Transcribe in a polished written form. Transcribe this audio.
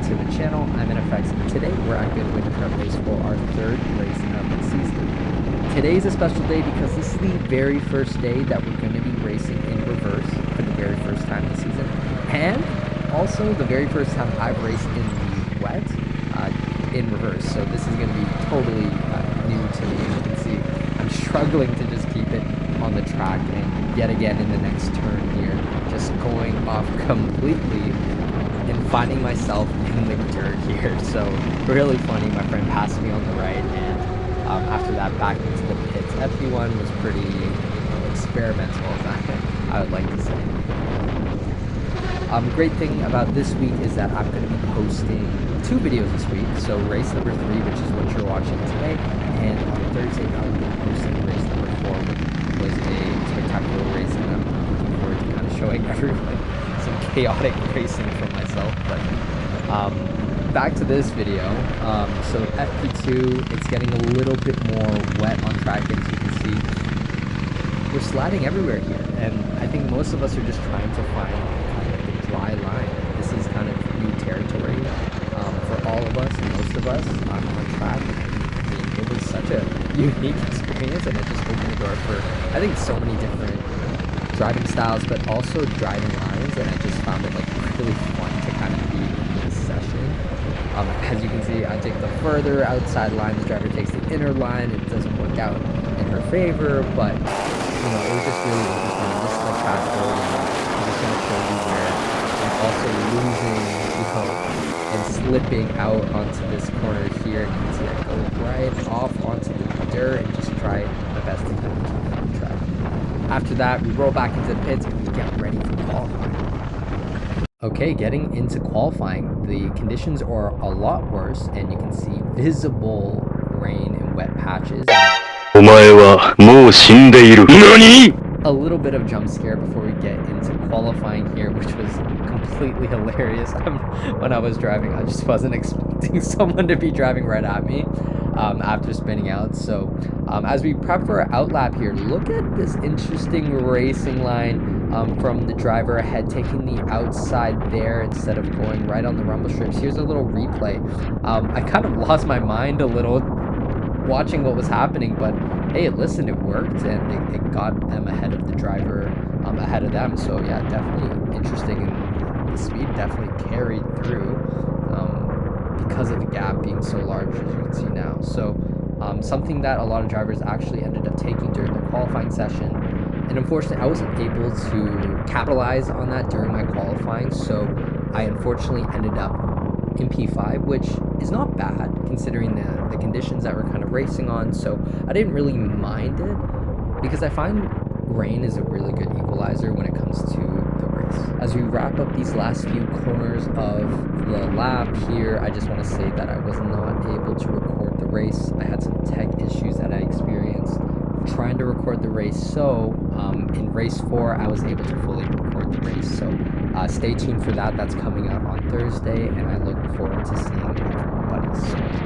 to the channel. I'm NFX, and today we're at Goodwood Kartways for our third race of the season. Today's a special day because this is the very first day that we're going to be racing in reverse for the very first time this season, and also the very first time I've raced in the wet in reverse. So this is going to be totally new to me. As you can see, I'm struggling to just keep it on the track, and yet again in the next turn here, just going off completely and finding myself in the dirt here. So really funny. My friend passed me on the right, and after that back into the pits. FP1 was pretty experimental, I would like to say. Great thing about this week is that I'm going to be posting 2 videos this week. So race number 3, which is what you're watching today, and on Thursday I'll be posting race number 4, which was a spectacular race, and I'm looking forward to kind of showing everyone some chaotic racing for myself. But back to this video. So FP2, it's getting a little bit more wet on track, as you can see. We're sliding everywhere here, and I think most of us are just trying to find kind of the dry line. This is kind of new territory for all of us and most of us on track. I mean, it was such a unique experience, and it just opened the door for, I think, so many different driving styles, but also driving lines, and I just found it like really fun to kind of be in this session. As you can see, I take the further outside line, the driver takes the inner line. It doesn't work out in her favor, but you know, it was just really interesting. This is like fast forward, I'm just going to show you where I'm also losing, you know, and slipping out onto this corner here. You can see I go right off onto the dirt and just try my best to kind of keep it on track. After that, we roll back into the pits and we get ready for qualifying. Okay, getting into qualifying, the conditions are a lot worse, and you can see visible rain and wet patches. A little bit of jump scare before we get into qualifying here, which was completely hilarious. When I was driving, I just wasn't expecting someone to be driving right at me after spinning out. So as we prep for our outlap here, look at this interesting racing line from the driver ahead, taking the outside there instead of going right on the rumble strips. Here's a little replay. I kind of lost my mind a little watching what was happening, but hey, listen, it worked, and it got them ahead of the driver, ahead of them. So yeah, definitely interesting, and the speed definitely carried through because of the gap being so large, as you can see now. So something that a lot of drivers actually ended up taking during the qualifying session, and unfortunately I wasn't able to capitalize on that during my qualifying, so I unfortunately ended up in P5, which is not bad considering the conditions that we're kind of racing on. So I didn't really mind it because I find rain is a really good equalizer when it comes to the race. As we wrap up these last few corners of the lap here, I just want to say that I was not able to record the race. I had some tech issues that I experienced trying to record the race, so in race 4 I was able to fully record the race. So stay tuned for that. That's coming out on Thursday, and I look forward to seeing everybody soon.